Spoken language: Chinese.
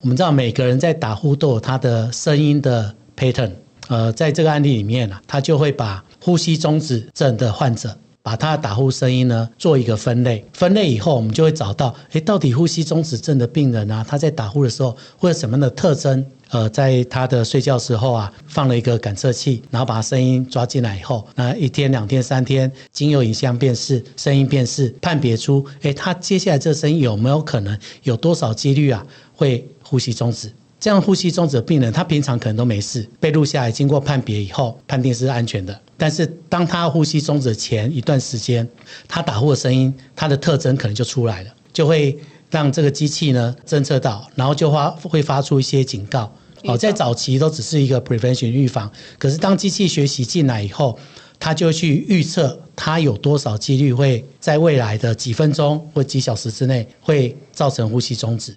我们知道每个人在打呼都有他的声音的 pattern，在这个案例里面他就会把呼吸中止症的患者，把他的打呼声音呢做一个分类，分类以后我们就会找到，到底呼吸中止症的病人他在打呼的时候会有什么样的特征？在他的睡觉时候放了一个感测器，然后把声音抓进来以后，那1天、2天、3天，经由影像辨识、声音辨识，判别出，他接下来这声音有没有可能有多少几率会呼吸中止？这样呼吸中止的病人，他平常可能都没事，被录下来，经过判别以后，判定是安全的。但是当他呼吸中止前一段时间，他打呼的声音，他的特征可能就出来了，就会让这个机器呢侦测到，然后就会发出一些警告。在早期都只是一个 prevention 预防，可是当机器学习进来以后，他就去预测他有多少几率会在未来的几分钟或几小时之内会造成呼吸中止。